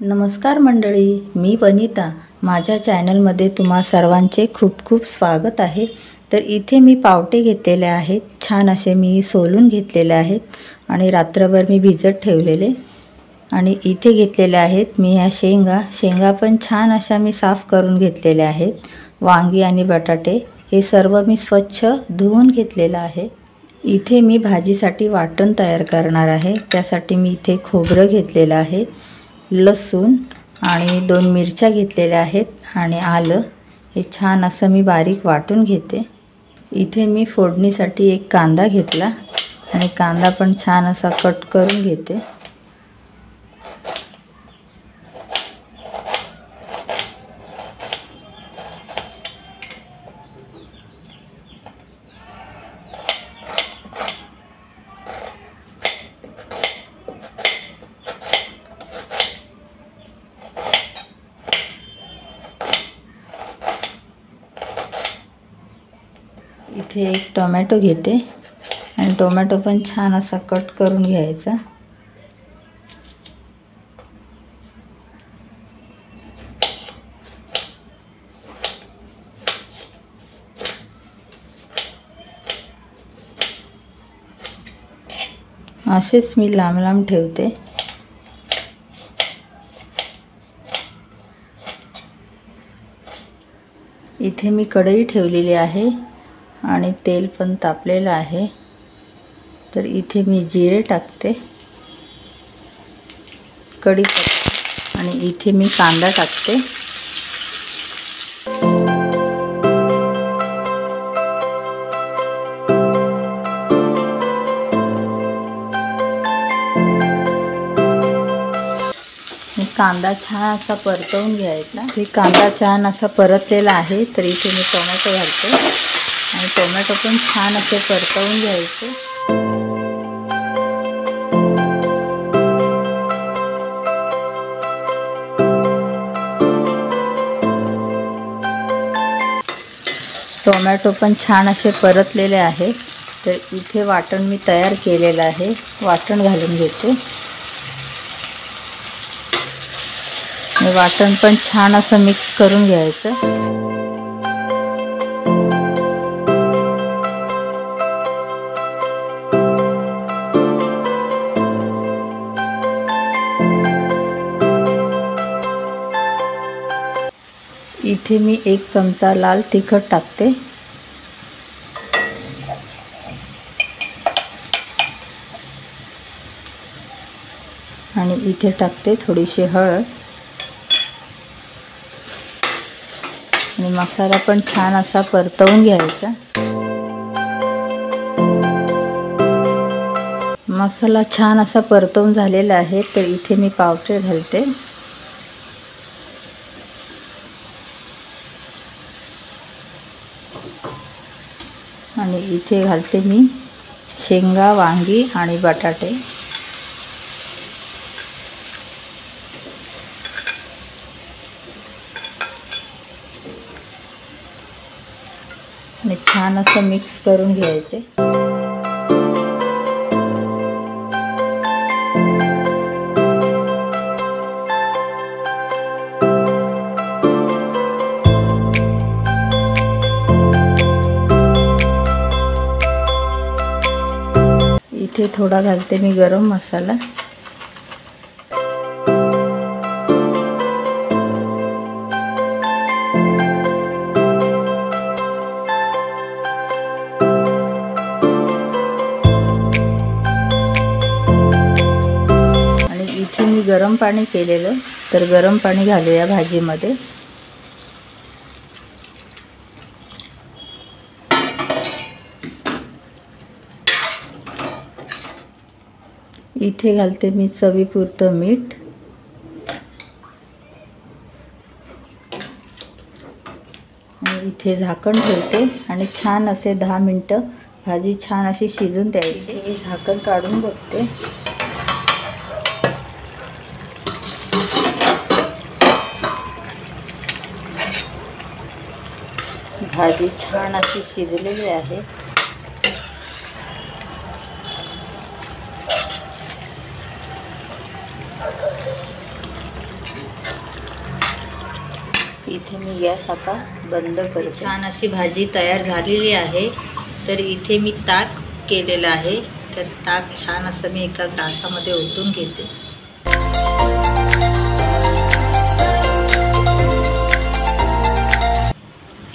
नमस्कार मंडळी, मी वनिता. माझ्या चॅनलमध्ये तुम्हा सर्वांचे खूप खूप स्वागत आहे. तर इथे मी पावटे घेतलेले आहेत. छान असे मी सोलून घेतलेले आहेत आणि रात्रभर मी भिजत ठेवलेले. आणि इथे घेतलेले आहेत मी ह्या शेंगा पण छान अशा मी साफ करून घेतलेल्या आहेत. वांगी आणि बटाटे हे सर्व मी स्वच्छ धुवून घेतलेलं आहे. इथे मी भाजीसाठी वाटण तयार करणार आहे. त्यासाठी मी इथे खोबरं घेतलेलं आहे, लसूण आणि 2 मिरच्या घेतलेल्या आहेत आणि आलं हे छान असं मी बारीक वाटून घेते. इथे मी फोडणीसाठी एक कांदा घेतला आणि कांदा पण छान असा कट करून घेते. इथे एक टोमॅटो घेते आणि टोमॅटो पण छान असा कट करून घ्यायचा. असेच मी लांब लांब ठेवते. इथे मी कढई ठेवलेली आहे आणि तेल पण तापलेलं आहे. तर इथे मी जिरे टाकते, कढीपत्ता आणि इथे मी कांदा टाकते. कांदा छान असा परतवून घ्यायचा. हे कांदा छान असा परतलेला आहे. तर इथे मी टोमॅटो घालते आणि टोमॅटो पण छान असे परतवून घ्यायचे. टोमॅटो पण छान असे परतलेले आहे. तर इथे वाटण मी तयार केलेलं आहे. वाटण घालून घेते. वाटण पण छान असं मिक्स करून घ्यायचं. इथे मी 1 चमचा लाल तिखट टाकते आणि इथे टाकते थोडीशी हळद आणि मसाला पण छान असा परतवून घ्यायचा. मसाला छान असा परतवून झालेला आहे. तर इथे मी पावटे घालते. आणि इथे घालते मी शेंगा, वांगी आणि बटाटे. आणि छान असं मिक्स करून घ्यायचे. इथे थोडा घालते मी गरम मसाला. आणि इथे मी गरम पाणी केलेलं. तर गरम पाणी घालूया भाजीमध्ये. इथे घालते मी चवीपुरतं मीठ. आणि इथे झाकण ठेवते आणि छान असे 10 मिनिटं भाजी छान अशी शिजून द्यायची. मी झाकण काढून बघते. भाजी छान अशी शिजलेली आहे. इथे मी गॅस आता बंद करते। छान अशी भाजी तयार झालेली आहे। तर इथे मी ताक केलेलं आहे। तर ताक छान असं मी एका ग्लासामध्ये ओतून घेते।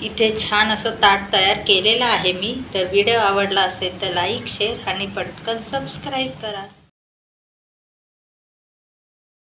इथे छान असं ताट तयार केलेलं आहे मी। तर व्हिडिओ आवडला असेल तर लाईक, शेअर आणि पटकन सबस्क्राईब करा।